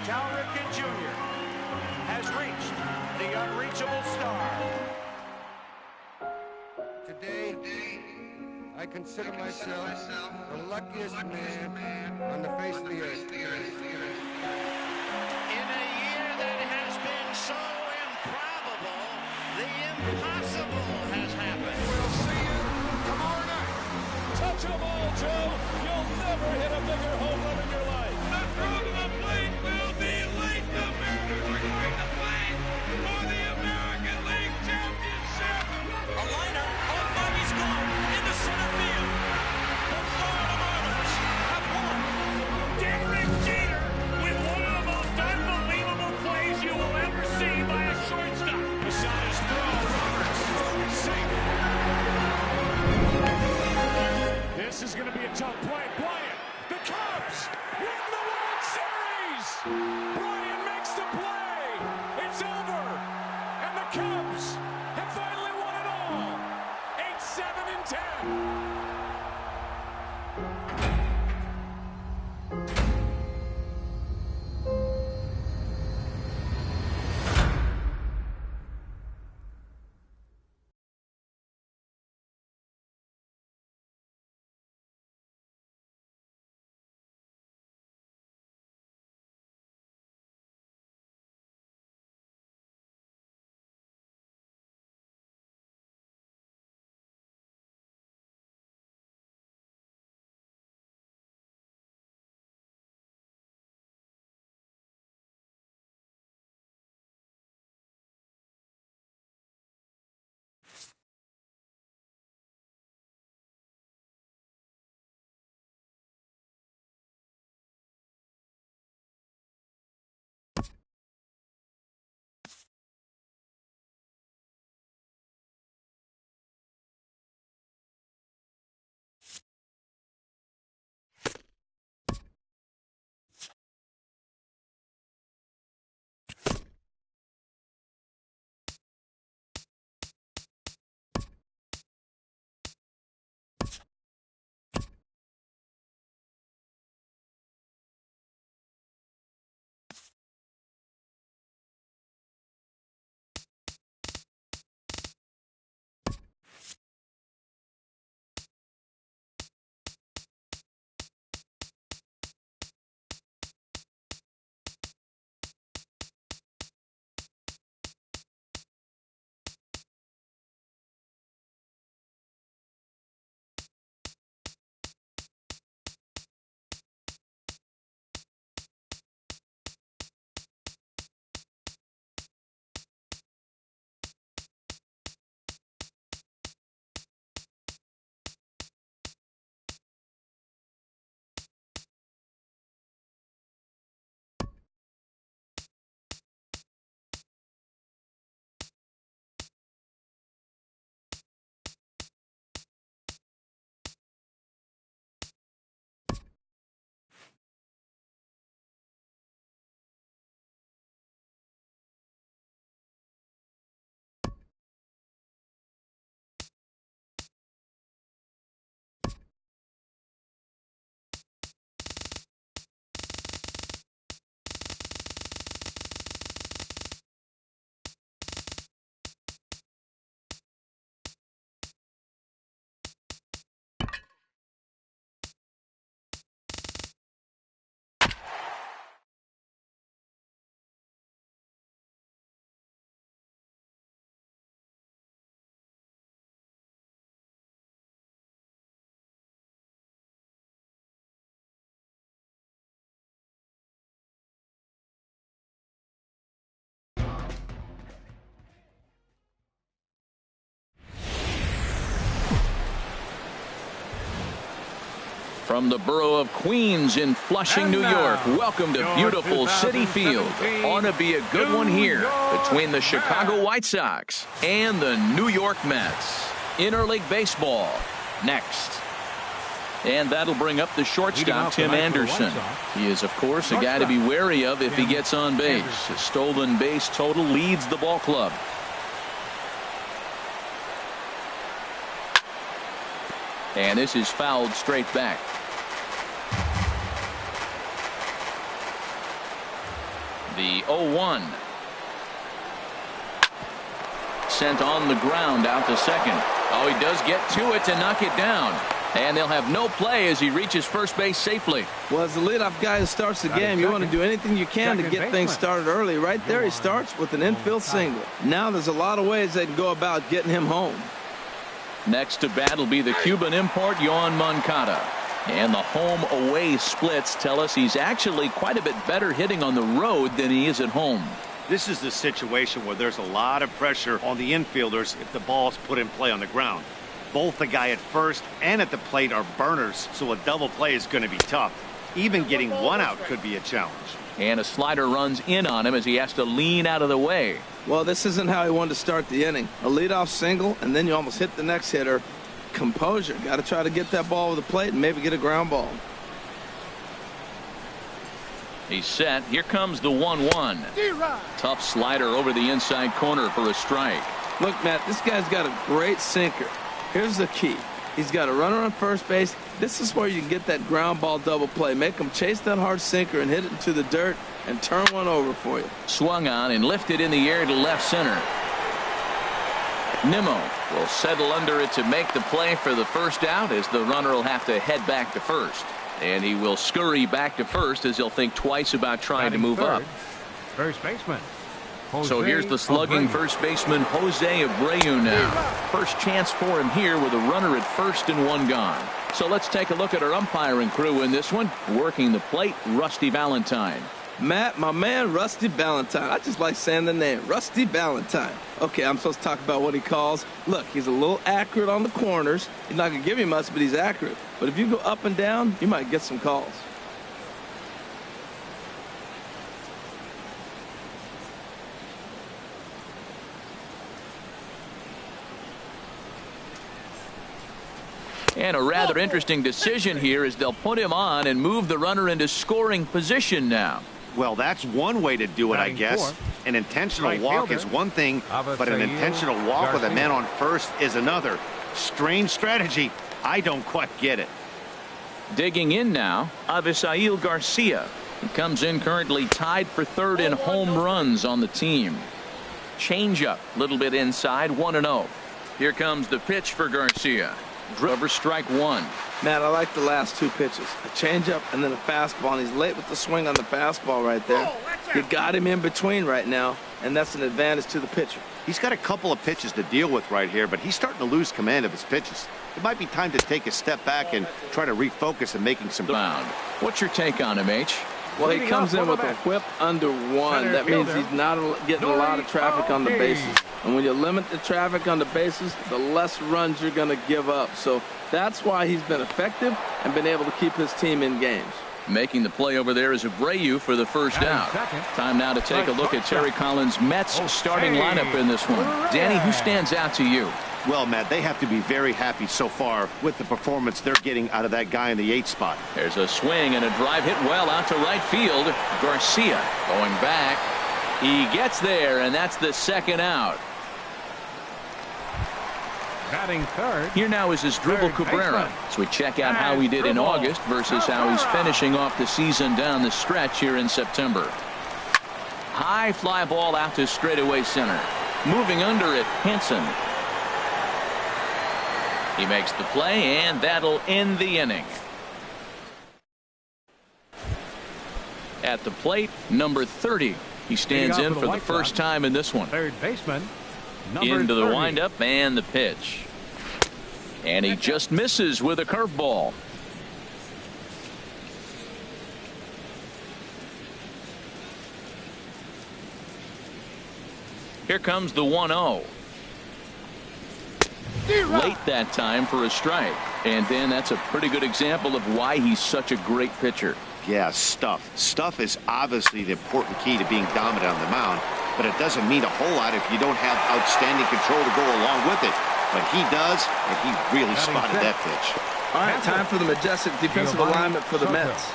Talrican Jr. has reached the unreachable star. Today, I consider myself the luckiest man on the face of the earth. In a year that has been so improbable, the impossible has happened. We'll see you tomorrow night. Touch them all, Joe. You'll never hit a bigger home run in your life. The throw to the plate will be late. The Mariners are going to play for the American League Championship. A liner on Bobby's glove into center field. The Florida Marlins have won. Derek Jeter with one of the most unbelievable plays you will ever see by a shortstop. Posada's throw, Roberts, safe. This is going to be a tough play. Bryant, the Cubs win the World Series. Bryant makes the play. It's over. And the Cubs have finally won it all. 8-7-10. From the borough of Queens in Flushing, New York, welcome to beautiful Citi Field. Ought to be a good one here between the Chicago White Sox and the New York Mets. Interleague baseball next. And that'll bring up the shortstop, Tim Anderson. He is, of course, a guy to be wary of if he gets on base. His stolen base total leads the ball club. And this is fouled straight back. The 0-1. Sent on the ground out to second. Oh, he does get to it to knock it down. And they'll have no play as he reaches first base safely. Well, as the leadoff guy who starts the game, you want to do anything you can to get things started early. Right there, he starts with an infield single. Now there's a lot of ways they can go about getting him home. Next to bat will be the Cuban import, Yoan Moncada. And the home-away splits tell us he's actually quite a bit better hitting on the road than he is at home. This is the situation where there's a lot of pressure on the infielders if the ball's put in play on the ground. Both the guy at first and at the plate are burners, so a double play is going to be tough. Even getting one out could be a challenge. And a slider runs in on him as he has to lean out of the way. Well, this isn't how he wanted to start the inning. A leadoff single, and then you almost hit the next hitter. Composure. Got to try to get that ball over the plate and maybe get a ground ball. He's set. Here comes the 1-1. Tough slider over the inside corner for a strike. Look, Matt, this guy's got a great sinker. Here's the key. He's got a runner on first base. This is where you can get that ground ball double play. Make him chase that hard sinker and hit it into the dirt and turn one over for you. Swung on and lifted in the air to left center. Nimmo will settle under it to make the play for the first out as the runner will have to head back to first. And he will scurry back to first as he'll think twice about trying to move up. First baseman. So here's the slugging first baseman Jose Abreu now. First chance for him here with a runner at first and one gone. So let's take a look at our umpiring crew in this one. Working the plate, Rusty Valentine. Matt, my man, Rusty Valentine. I just like saying the name, Rusty Valentine. Okay, I'm supposed to talk about what he calls. Look, he's a little accurate on the corners. He's not going to give you much, but he's accurate. But if you go up and down, you might get some calls. And a rather interesting decision here is they'll put him on and move the runner into scoring position now. Well, that's one way to do it, I guess. An intentional walk is one thing, but an intentional walk with a man on first is another. Strange strategy. I don't quite get it. Digging in now, Avisail Garcia. He comes in currently tied for third in home runs on the team. Changeup, a little bit inside, 1-0. Here comes the pitch for Garcia. Driver strike one. Matt, I like the last two pitches. A changeup and then a fastball, and he's late with the swing on the fastball right there. You got him in between right now, and that's an advantage to the pitcher. He's got a couple of pitches to deal with right here, but he's starting to lose command of his pitches. It might be time to take a step back and try to refocus and making some bound. What's your take on him, H? Well, he comes in with a whip under one. That means he's not getting a lot of traffic on the bases. And when you limit the traffic on the bases, the less runs you're going to give up. So that's why he's been effective and been able to keep his team in games. Making the play over there is Abreu for the first out. Time now to take a look at Terry Collins' Mets starting lineup in this one. Danny, who stands out to you? Well, Matt, they have to be very happy so far with the performance they're getting out of that guy in the 8th spot. There's a swing and a drive hit well out to right field. Garcia going back. He gets there, and that's the second out. Batting third. Here now is Asdrubal Cabrera. So we check out how he did in August versus how he's finishing off the season down the stretch here in September. High fly ball out to straightaway center. Moving under it, Henson. He makes the play, and that'll end the inning. At the plate, number 30. He stands in for the first time in this one. Third baseman. Into the windup and the pitch. And he just misses with a curveball. Here comes the 1-0. Late that time for a strike. And then that's a pretty good example of why he's such a great pitcher. Yeah, stuff. Stuff is obviously the important key to being dominant on the mound, but it doesn't mean a whole lot if you don't have outstanding control to go along with it. But he does, and he really spotted that pitch. All right, time for the majestic defensive alignment for the Mets.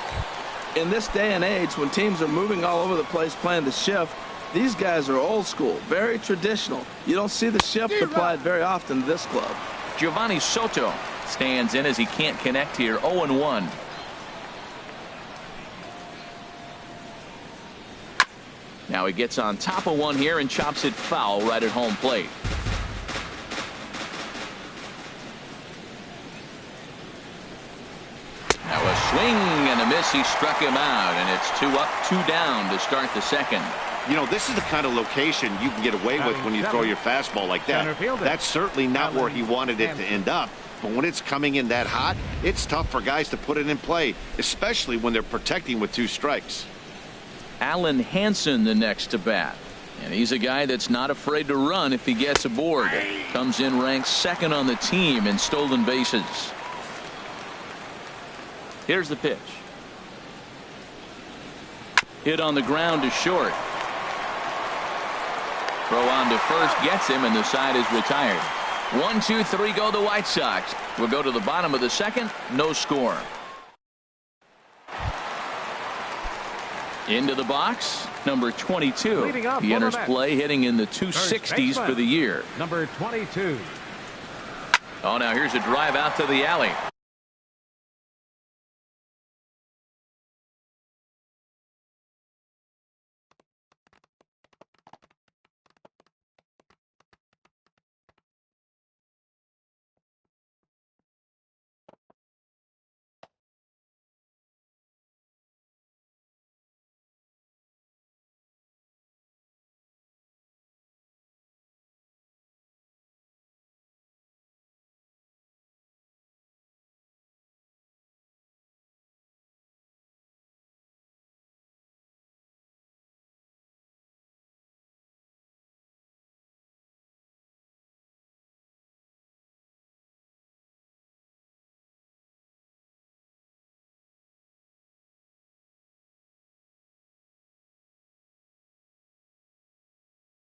In this day and age, when teams are moving all over the place playing the shift, these guys are old school, very traditional. You don't see the shift applied very often to this club. Giovanni Soto stands in as he can't connect here, 0-1. Now he gets on top of one here and chops it foul right at home plate. Now a swing and a miss. He struck him out, and it's 2 up, 2 down to start the second. You know, this is the kind of location you can get away with when you throw your fastball like that. That's certainly not where he wanted it to end up. But when it's coming in that hot, it's tough for guys to put it in play, especially when they're protecting with 2 strikes. Alan Hansen the next to bat. And he's a guy that's not afraid to run if he gets aboard. Comes in ranked 2nd on the team in stolen bases. Here's the pitch. Hit on the ground to short. Throw on to first gets him, and the side is retired. 1, 2, 3 go the White Sox. We'll go to the bottom of the second. No score. Into the box, number 22. He enters play hitting in the 260s for the year. Number 22. Oh, now here's a drive out to the alley.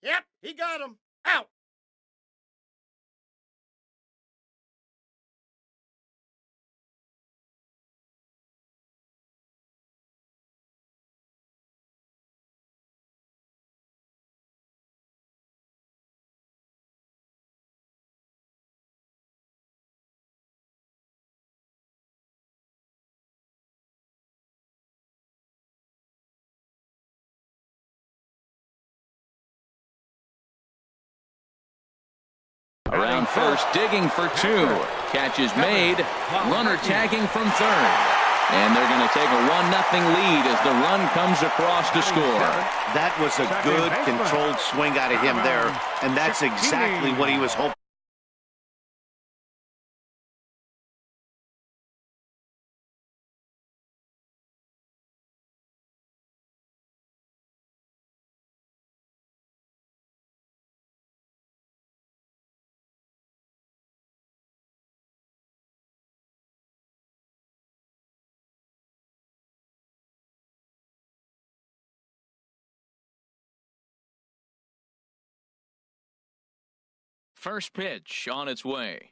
Yep, he got him. Out. Around first, digging for 2. Catch is made. Runner tagging from third. And they're going to take a 1-0 lead as the run comes across to score. That was a good, controlled swing out of him there, and that's exactly what he was hoping. First pitch on its way.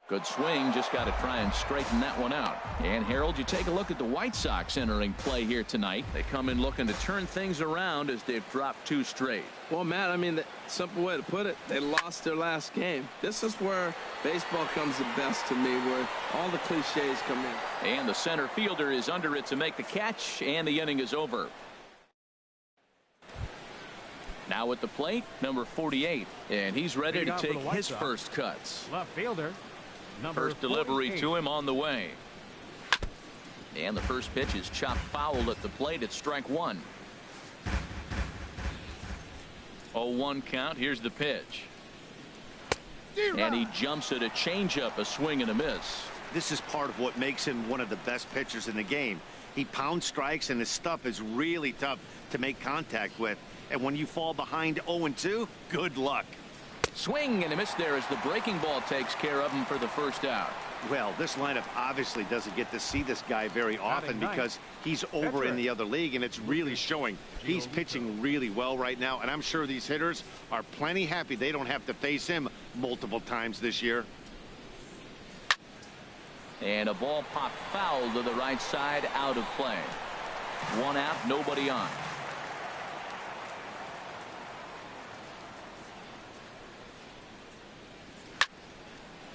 Good swing, just got to try and straighten that one out. And Harold, you take a look at the White Sox entering play here tonight. They come in looking to turn things around as they've dropped 2 straight. Well, Matt, I mean, the simple way to put it, they lost their last game. This is where baseball comes the best to me, where all the cliches come in. And the center fielder is under it to make the catch, and the inning is over. Now at the plate, number 48, and he's ready to take his first cuts. Left fielder, number First delivery 48. to him on the way. And the first pitch is chopped foul at the plate at strike 1. 0-1 count. Here's the pitch. And he jumps at a changeup, a swing and a miss. This is part of what makes him one of the best pitchers in the game. He pounds strikes, and his stuff is really tough to make contact with. And when you fall behind 0-2, good luck. Swing and a miss there as the breaking ball takes care of him for the first out. Well, this lineup obviously doesn't get to see this guy very often because he's over in the other league, and it's really showing. He's pitching really well right now, and I'm sure these hitters are plenty happy they don't have to face him multiple times this year. And a ball popped foul to the right side, out of play. 1 out, nobody on.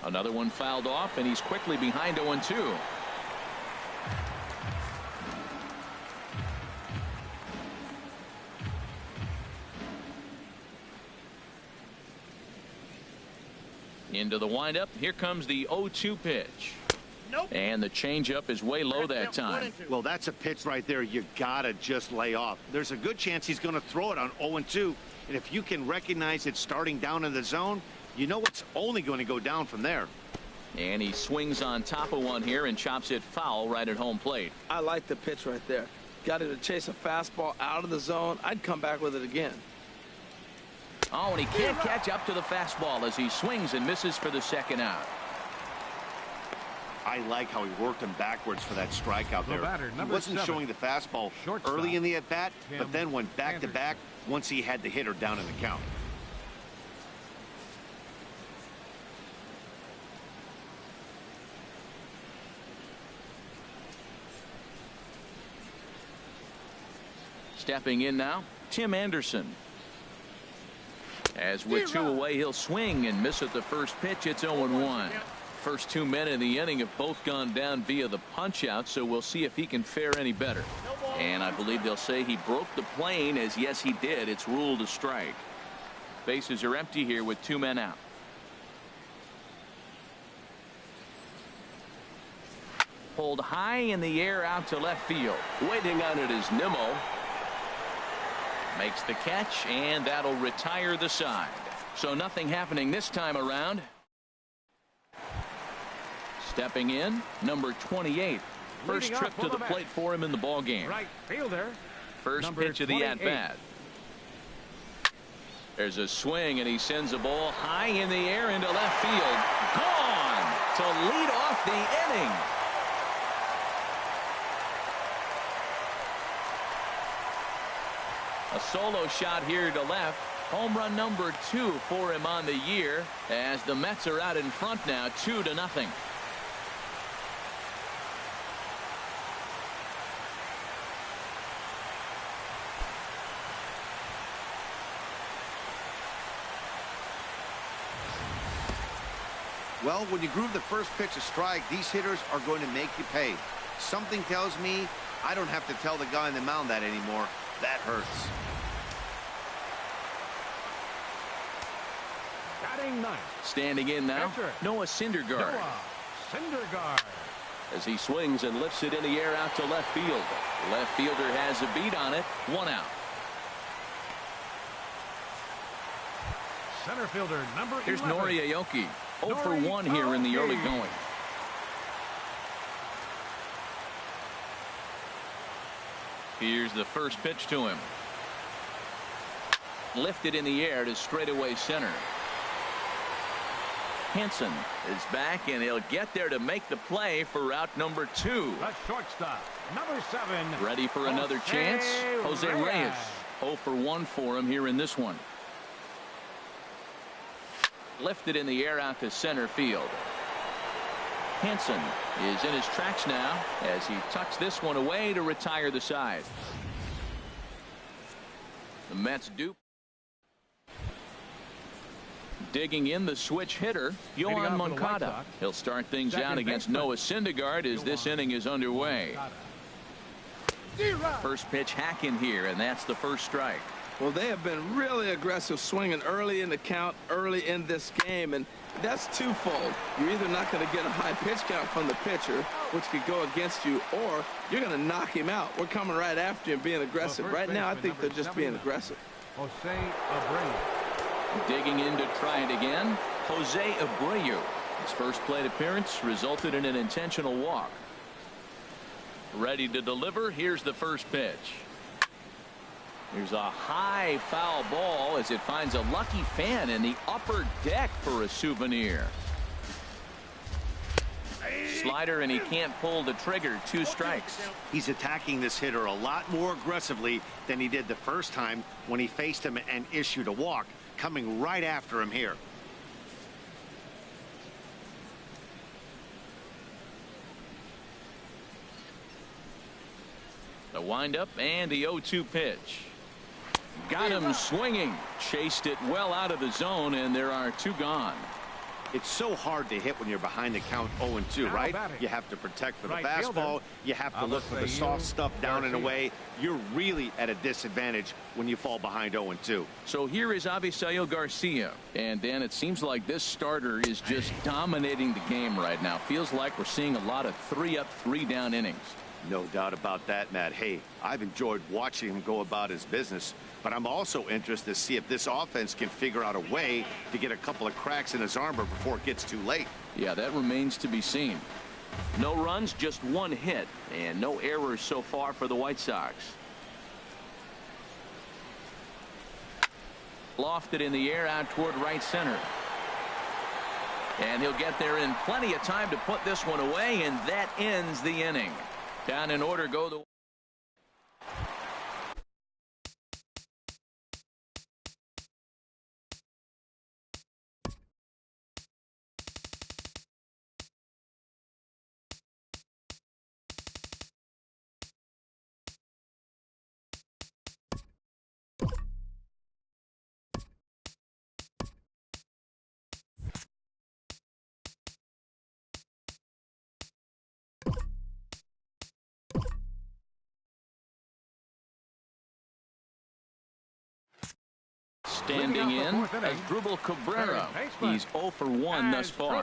Another one fouled off, and he's quickly behind 0-2. Into the windup. Here comes the 0-2 pitch. Nope. And the changeup is way low that time. Well, that's a pitch right there you gotta just lay off. There's a good chance he's going to throw it on 0-2, and if you can recognize it starting down in the zone, you know it's only going to go down from there. And he swings on top of one here and chops it foul right at home plate. I like the pitch right there. Got it to chase a fastball out of the zone. I'd come back with it again. Oh, and he can't catch up to the fastball as he swings and misses for the second out. I like how he worked him backwards for that strikeout there. He wasn't showing the fastball early in the at-bat, but then went back-to-back once he had the hitter down in the count. Stepping in now, Tim Anderson. As with 2 away, he'll swing and miss at the first pitch. It's 0-1. First 2 men in the inning have both gone down via the punch-out, so we'll see if he can fare any better. And I believe they'll say he broke the plane, as yes, he did. It's ruled a strike. Bases are empty here with 2 men out. Pulled high in the air out to left field. Waiting on it is Nimmo. Makes the catch, and that'll retire the side. So nothing happening this time around. Stepping in, number 28. First trip to the plate for him in the ballgame. Right fielder. First pitch of the at-bat. There's a swing, and he sends a ball high in the air into left field. Gone to lead off the inning. A solo shot here to left. Home run number 2 for him on the year, as the Mets are out in front now, 2-0. Well, when you groove the first pitch a strike, these hitters are going to make you pay. Something tells me I don't have to tell the guy on the mound that anymore. That hurts. Batting ninth. Standing in now, Catcher. Noah Syndergaard. Syndergaard. As he swings and lifts it in the air out to left field. Left fielder has a beat on it. 1 out. Center fielder number 11. Here's Nori Aoki. 0 for 1 here in the early going. Here's the first pitch to him. Lifted in the air to straightaway center. Hansen is back, and he'll get there to make the play for route number 2. The shortstop, number 7. Ready for another chance? Jose Reyes. 0 for 1 for him here in this one. Lifted in the air out to center field. Hansen is in his tracks now as he tucks this one away to retire the side. The Mets dupe. Digging in the switch hitter, Yohan Moncada. He'll start things out against Noah Syndergaard as this inning is underway. First pitch hack in here, and that's the first strike. Well, they have been really aggressive swinging early in the count, early in this game, and that's twofold. You're either not going to get a high pitch count from the pitcher, which could go against you, or you're going to knock him out. We're coming right after you and being aggressive. Right now, I think they're just being aggressive. Jose Abreu. Digging in to try it again, Jose Abreu. His first plate appearance resulted in an intentional walk. Ready to deliver. Here's the first pitch. Here's a high foul ball as it finds a lucky fan in the upper deck for a souvenir. Slider, and he can't pull the trigger. 2 strikes. He's attacking this hitter a lot more aggressively than he did the first time when he faced him and issued a walk. Coming right after him here. The windup and the 0-2 pitch. Got him swinging. Chased it well out of the zone, and there are 2 gone. It's so hard to hit when you're behind the count 0-2, right? You have to protect for the fastball. You have to look for the soft stuff down and away. You're really at a disadvantage when you fall behind 0-2. So here is Avisail Garcia. And, Dan, it seems like this starter is just dominating the game right now. Feels like we're seeing a lot of 3-up, 3-down innings. No doubt about that, Matt. Hey, I've enjoyed watching him go about his business, but I'm also interested to see if this offense can figure out a way to get a couple of cracks in his armor before it gets too late. Yeah, that remains to be seen. No runs, just 1 hit, and no errors so far for the White Sox. Lofted in the air out toward right center. And he'll get there in plenty of time to put this one away, and that ends the inning. Down in order go the standing in as Drupal Cabrera. He's 0 for 1 thus far.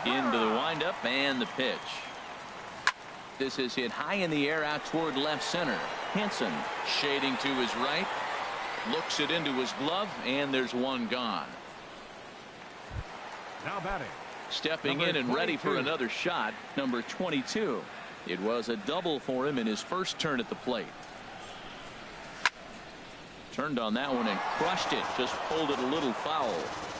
Into the windup and the pitch. This is hit high in the air out toward left center. Henson shading to his right. Looks it into his glove, and there's one gone. Now batting. Stepping in and ready for another shot, number 22. It was a double for him in his first turn at the plate. Turned on that one and crushed it. Just pulled it a little foul.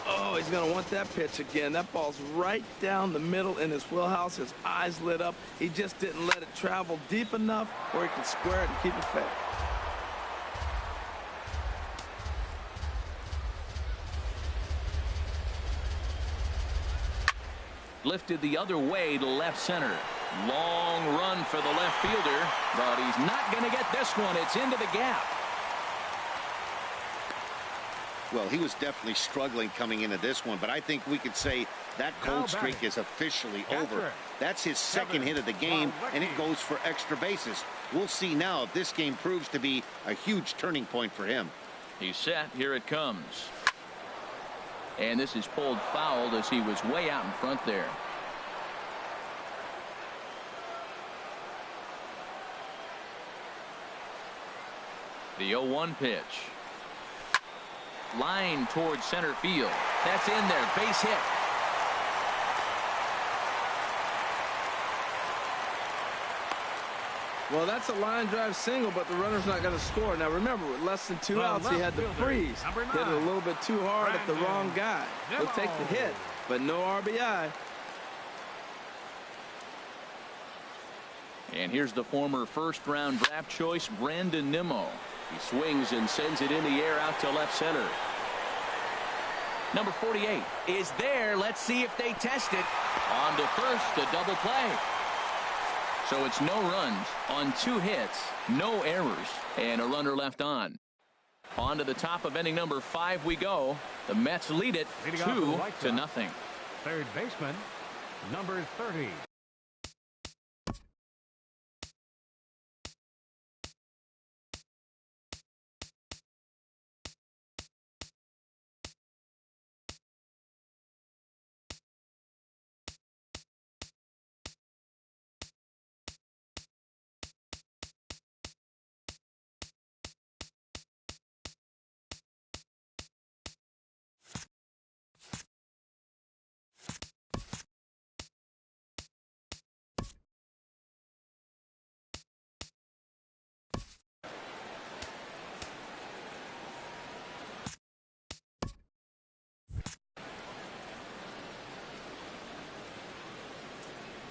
Oh, he's going to want that pitch again. That ball's right down the middle in his wheelhouse. His eyes lit up. He just didn't let it travel deep enough where he could square it and keep it fair. Lifted the other way to left center. Long run for the left fielder, but he's not going to get this one. It's into the gap. Well, he was definitely struggling coming into this one, but I think we could say that cold streak is officially over. That's his second hit of the game, and it goes for extra bases. We'll see now if this game proves to be a huge turning point for him. He's set. Here it comes. And this is pulled fouled as he was way out in front there. The 0-1 pitch. Line towards center field. That's in there. Base hit. Well, that's a line drive single, but the runner's not going to score. Now, remember, with less than 2 outs, he had to freeze. Hit it a little bit too hard at the wrong guy. He'll take the hit, but no RBI. And here's the former first-round draft choice, Brandon Nimmo. He swings and sends it in the air out to left center. Number 48 is there. Let's see if they test it. On to first, a double play. So it's no runs on 2 hits, no errors, and a runner left on. On to the top of inning number 5 we go. The Mets lead it 2-0. Third baseman, number 30.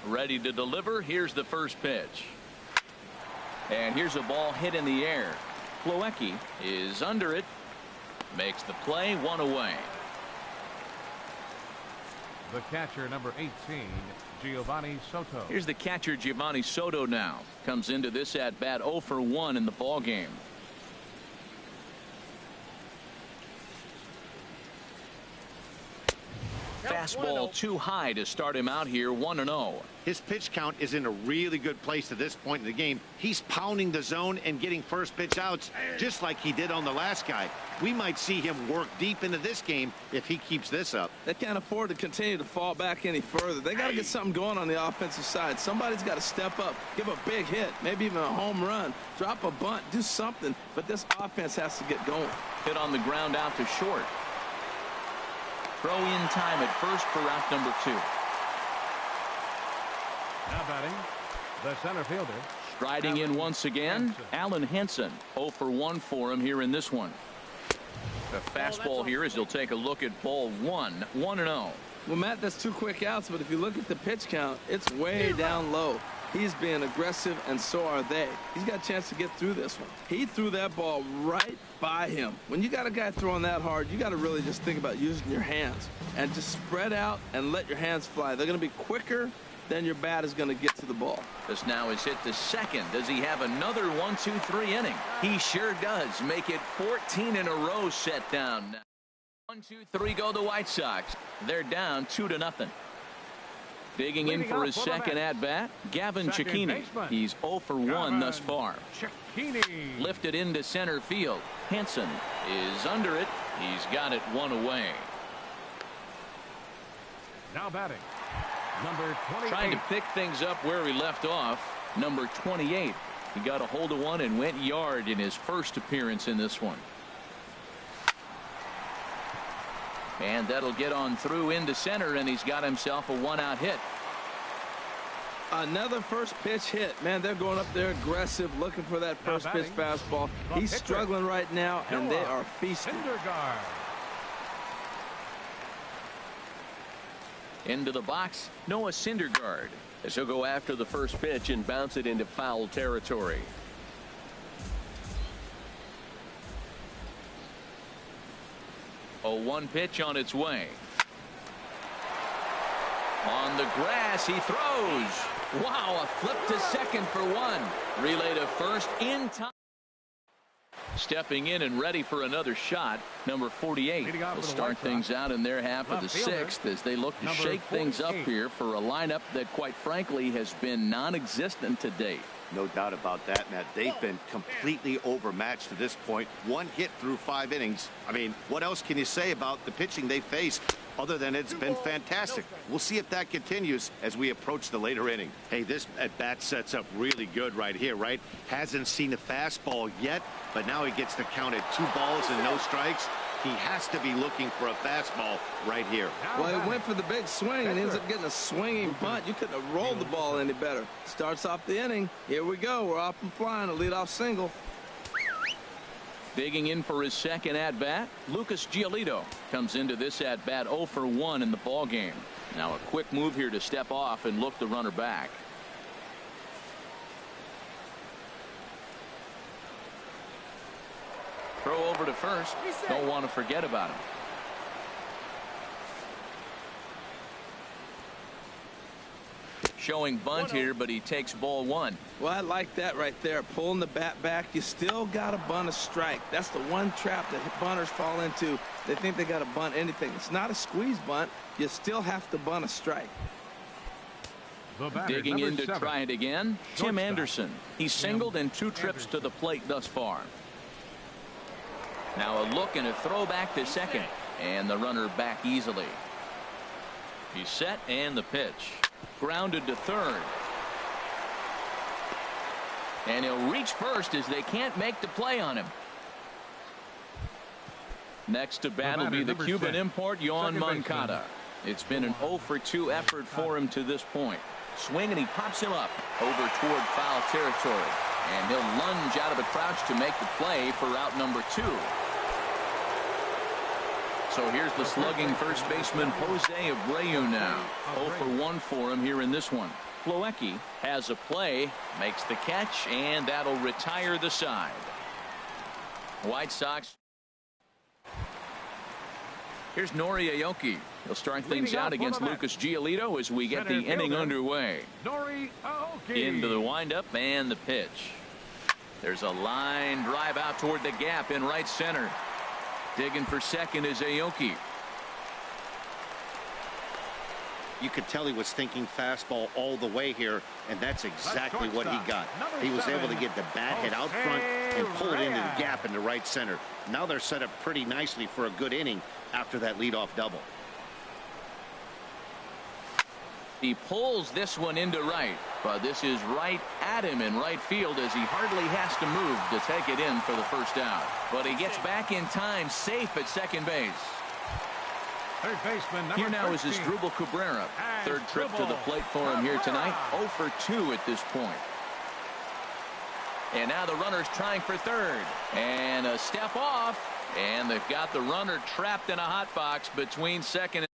Ready to deliver. Here's the first pitch. And here's a ball hit in the air. Plawecki is under it. Makes the play, 1 away. The catcher, number 18, Giovanni Soto. Here's the catcher, Giovanni Soto now. Comes into this at bat 0 for 1 in the ball game. Fastball too high to start him out here 1-0. His pitch count is in a really good place at this point in the game. He's pounding the zone and getting first pitch outs just like he did on the last guy. We might see him work deep into this game if he keeps this up. They can't afford to continue to fall back any further. They got to get something going on the offensive side. Somebody's got to step up, give a big hit, maybe even a home run, drop a bunt, do something. But this offense has to get going. Hit on the ground out to short. Throw in time at first for out number 2. Now batting, the center fielder. Striding in once again, Alan Henson. 0 for 1 for him here in this one. The fastball here as he'll take a look at ball 1, 1-0. Well, Matt, that's 2 quick outs, but if you look at the pitch count, it's way down low. He's being aggressive, and so are they. He's got a chance to get through this one. He threw that ball right by him. When you got a guy throwing that hard, you got to really just think about using your hands and just spread out and let your hands fly. They're going to be quicker than your bat is going to get to the ball. This now is hit to second. Does he have another 1-2-3 inning? He sure does. Make it 14 in a row set down. 1-2-3 go the White Sox. They're down 2-0. Digging in for his second at-bat, Gavin Cecchini. He's 0 for 1 thus far. Lifted into center field. Hanson is under it. He's got it 1 away. Now batting, number 28. Trying to pick things up where he left off. Number 28. He got a hold of one and went yard in his first appearance in this one. And that'll get on through into center, and he's got himself a 1-out hit. Another first pitch hit. Man, they're going up there aggressive, looking for that first pitch fastball. He's struggling right now, and they are feasting. Into the box, Noah Syndergaard, as he'll go after the first pitch and bounce it into foul territory. A 1 pitch on its way. On the grass, he throws. Wow, a flip to second for 1. Relay to first in time. Stepping in and ready for another shot, number 48 will start things out in their half of the 6th as they look to shake things up here for a lineup that, quite frankly, has been non-existent to date. No doubt about that, Matt. They've been completely overmatched to this point. 1 hit through 5 innings. I mean, what else can you say about the pitching they faced other than it's been fantastic? We'll see if that continues as we approach the later inning. Hey, this at-bat sets up really good right here, right? Hasn't seen a fastball yet, but now he gets the count at 2 balls and no strikes. He has to be looking for a fastball right here. Well, he went for the big swing and ends up getting a swinging bunt. You couldn't have rolled the ball any better. Starts off the inning. Here we go. We're off and flying. A leadoff single. Digging in for his second at-bat, Lucas Giolito comes into this at-bat 0 for 1 in the ball game. Now a quick move here to step off and look the runner back. Throw over to first. Don't want to forget about him. Showing bunt here, but he takes ball 1. Well, I like that right there. Pulling the bat back. You still got to bunt a strike. That's the one trap that bunters fall into. They think they got to bunt anything. It's not a squeeze bunt. You still have to bunt a strike. Digging in to try it again, Tim Anderson. He's singled in 2 trips to the plate thus far. Now a look and a throw back to second, and the runner back easily. He's set, and the pitch. Grounded to third. And he'll reach first as they can't make the play on him. Next to bat will be the Cuban import, Yoan Moncada. It's been an 0 for 2 effort for him to this point. Swing, and he pops him up over toward foul territory. And he'll lunge out of the crouch to make the play for out number 2. So here's the slugging first baseman Jose Abreu now. 0 for 1 for him here in this one. Plawecki has a play, makes the catch, and that'll retire the side. White Sox. Here's Nori Aoki. He'll start things out against Lucas Giolito as we get the inning underway. Into the windup and the pitch. There's a line drive out toward the gap in right center. Digging for second is Aoki. You could tell he was thinking fastball all the way here, and that's exactly what he got. He was able to get the bat hit out front and pull it into the gap in the right center. Now they're set up pretty nicely for a good inning after that leadoff double. He pulls this one into right, but this is right at him in right field as he hardly has to move to take it in for the first out. But he gets back in time, safe at second base. Third baseman, number Here now 13. is Asdrubal Cabrera. Third trip to the plate for him here tonight. 0 for 2 at this point. And now the runner's trying for third. And a step off. And they've got the runner trapped in a hot box between second and